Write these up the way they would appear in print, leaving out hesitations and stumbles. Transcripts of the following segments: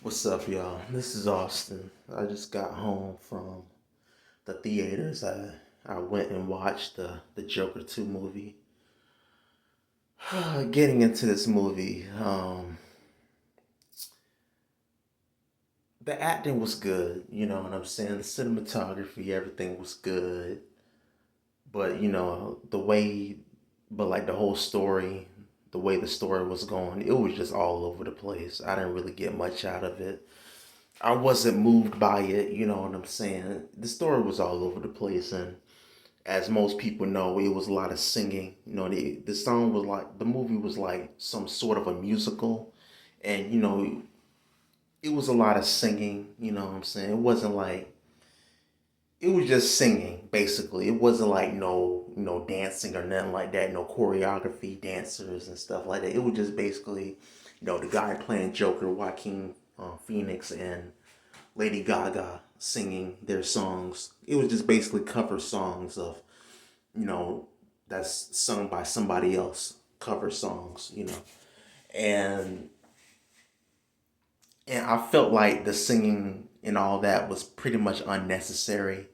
What's up, y'all? This is Austin. I just got home from the theaters. I went and watched the Joker 2 movie. Getting into this movie, the acting was good, you know what I'm saying? The cinematography, everything was good. But, like the whole story, the way the story was going, it was just all over the place. I didn't really get much out of it. I wasn't moved by it, you know what I'm saying? The story was all over the place, and as most people know, it was a lot of singing. The song was like the movie was like some sort of a musical, and it was a lot of singing. You know what I'm saying? It wasn't like it was just singing basically. It wasn't like no dancing or nothing like that. No choreography, dancers and stuff like that. It was just basically the guy playing Joker, Joaquin Phoenix, and Lady Gaga singing their songs. It was just basically cover songs of you know, that's sung by somebody else, cover songs. And and I felt like the singing and all that was pretty much unnecessary.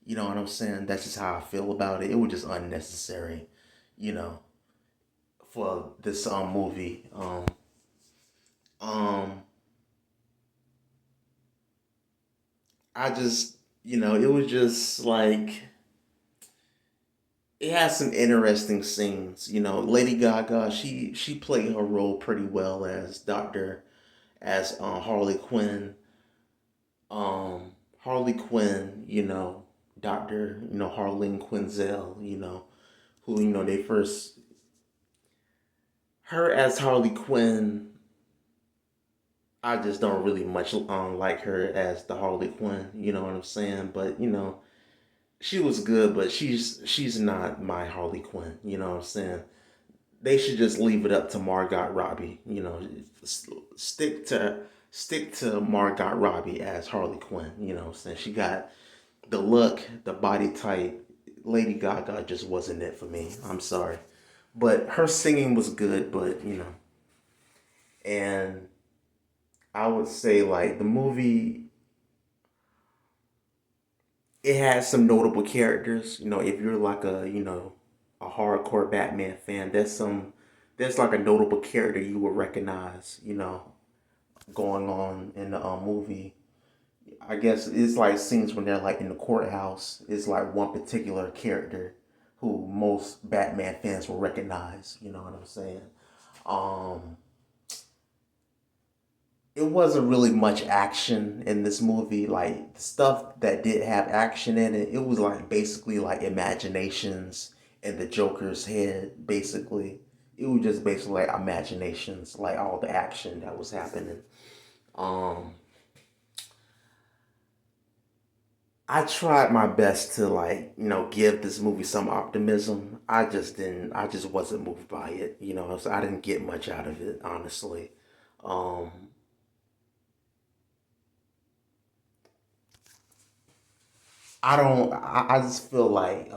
You know what I'm saying? That's just how I feel about it. It was just unnecessary, you know, for this movie. Um I just it was just like it has some interesting scenes. Lady Gaga, she played her role pretty well as Harley Quinn. Harley Quinn, Doctor, Harleen Quinzel, who they first her as Harley Quinn. I just don't really much like her as the Harley Quinn. You know what I'm saying? But she was good, but she's not my Harley Quinn. You know what I'm saying? They should just leave it up to Margot Robbie. Stick to Margot Robbie as Harley Quinn. You know what I'm saying? She got the look, the body type. Lady Gaga just wasn't it for me. I'm sorry. But her singing was good, but and I would say like the movie it has some notable characters. If you're like a hardcore Batman fan, there's like a notable character you will recognize, going on in the movie. I guess it's like scenes when they're like in the courthouse. It's like one particular character who most Batman fans will recognize. You know what I'm saying? Um, it wasn't really much action in this movie. Like the stuff that did have action in it, it was like basically like imaginations in the Joker's head. Basically, it was just basically like imaginations, like all the action that was happening. Um, I tried my best to like give this movie some optimism. I just didn't. I just wasn't moved by it. So I didn't get much out of it, honestly. Um, I don't. I just feel like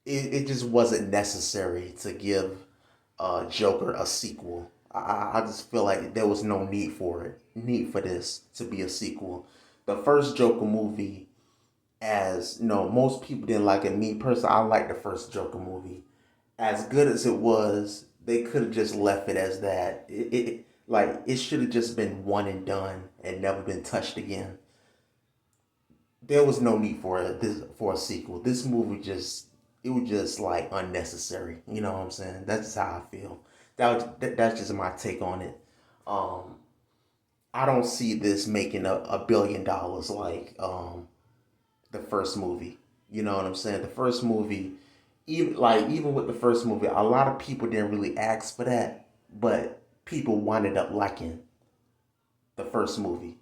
it just wasn't necessary to give Joker a sequel. I just feel like there was no need for this to be a sequel. The first Joker movie, as most people didn't like it. Me personally, I like the first Joker movie. As good as it was, they could have just left it as that. It should have just been one and done and never been touched again. There was no need for a sequel. This movie just it was just like unnecessary. You know what I'm saying? That's just how I feel. That's just my take on it. Um, I don't see this making a billion dollars like the first movie. You know what I'm saying? The first movie, even with the first movie, a lot of people didn't really ask for that, but people wound up liking the first movie.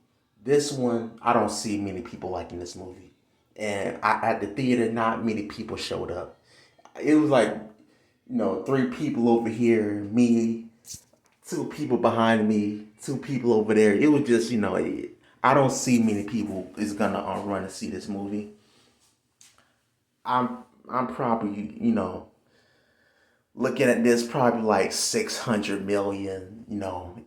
This one, I don't see many people liking this movie, and at the theater, not many people showed up. It was like three people over here, me, two people behind me, two people over there. It was just I don't see many people is gonna run to see this movie. I'm probably looking at this probably like 600 million.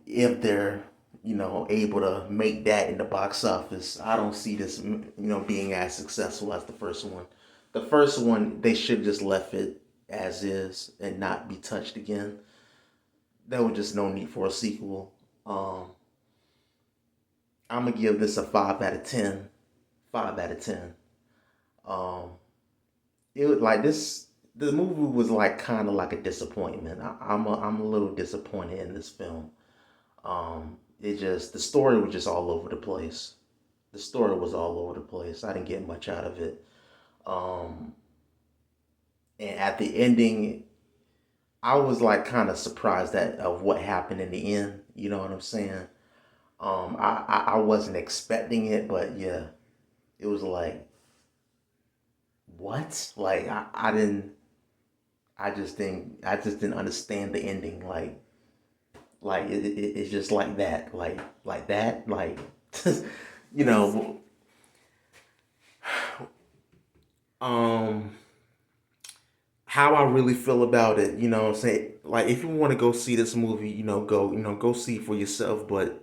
If they're able to make that in the box office. I don't see this, being as successful as the first one. The first one, they should just left it as is and not be touched again. There was just no need for a sequel. Um, I'm gonna give this a 5 out of 10. 5 out of 10. Um, it was like this. The movie was like kind of like a disappointment. I'm a little disappointed in this film. It just the story was just all over the place. The story was all over the place. I didn't get much out of it. Um, and at the ending, I was like kind of surprised at of what happened in the end. You know what I'm saying? I wasn't expecting it, but yeah, it was like what? Like I didn't. I just didn't understand the ending. Like it's just like that. Like that. Like you know. Um, how I really feel about it, what I'm saying? Like if you want to go see this movie, go see it for yourself, but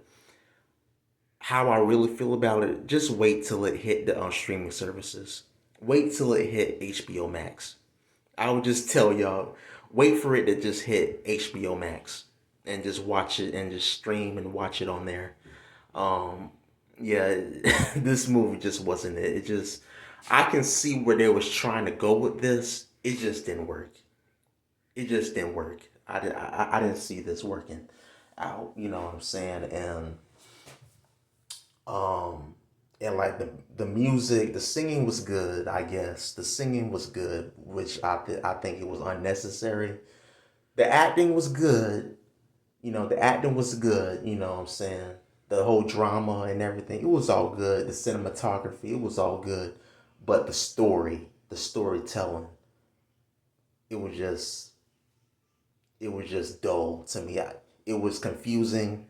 how I really feel about it, just wait till it hit the streaming services. Wait till it hit HBO Max. I would just tell y'all, wait for it to just hit HBO Max and just watch it and just stream and watch it on there. Um, yeah, this movie just wasn't it. It just, I can see where they was trying to go with this. It just didn't work. It just didn't work. I didn't see this working out. You know what I'm saying? Um, and like the music, the singing was good. I guess the singing was good, which I think it was unnecessary. The acting was good. The acting was good. You know what I'm saying? The whole drama and everything, it was all good. The cinematography, it was all good. But the storytelling, it was just it was just dull to me. It was confusing.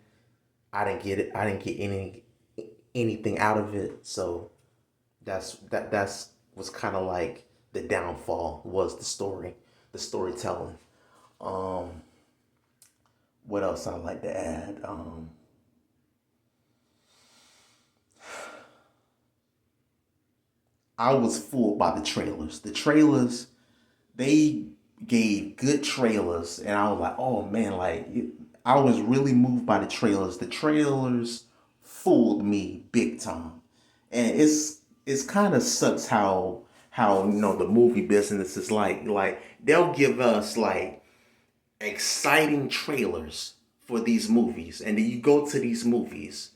I didn't get it. I didn't get anything out of it. So that's was kind of like the downfall was the storytelling. Um, what else I like to add? I was fooled by the trailers. The trailers, they gave good trailers, and I was like, oh man, I was really moved by the trailers. The trailers fooled me big time, and it's kind of sucks how the movie business is like they'll give us like exciting trailers for these movies, and then you go to these movies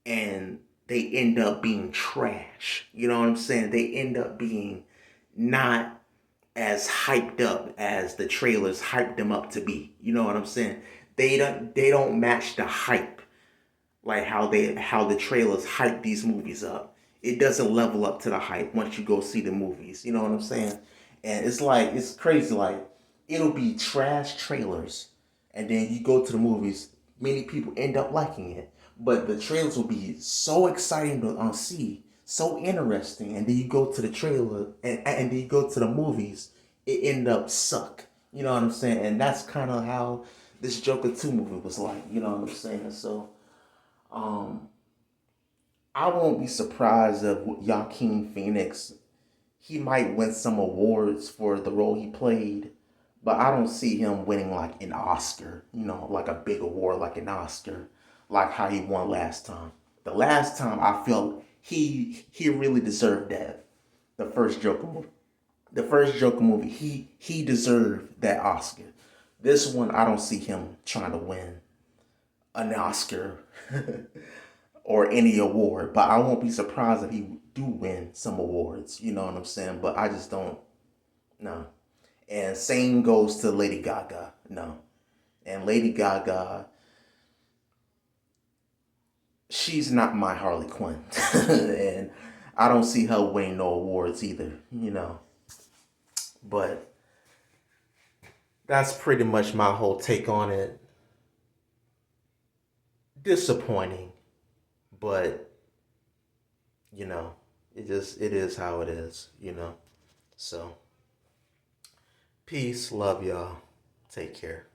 and they end up being trash. You know what I'm saying? They end up being not as hyped up as the trailers hyped them up to be. You know what I'm saying? They don't match the hype like how the trailers hype these movies up. It doesn't level up to the hype once you go see the movies. You know what I'm saying? And it's like it's crazy. Like it'll be trash trailers, and then you go to the movies. Many people end up liking it, but the trailers will be so exciting to see, so interesting, and then you go to the trailer, and then you go to the movies. It end up suck. You know what I'm saying? And that's kind of how this Joker 2 movie was like. You know what I'm saying? So um, I won't be surprised if Joaquin Phoenix he might win some awards for the role he played, but I don't see him winning like an Oscar. Like a big award like an Oscar, like how he won last time. The last time I felt he really deserved that. The first Joker movie, the first Joker movie, he deserved that Oscar. This one I don't see him trying to win an Oscar or any award, but I won't be surprised if he do win some awards. You know what I'm saying? But I just don't know. And same goes to Lady Gaga. No. And Lady Gaga, she's not my Harley Quinn. And I don't see her winning no awards either. But that's pretty much my whole take on it. Disappointing, but you know, it is how it is. So peace, love y'all. Take care.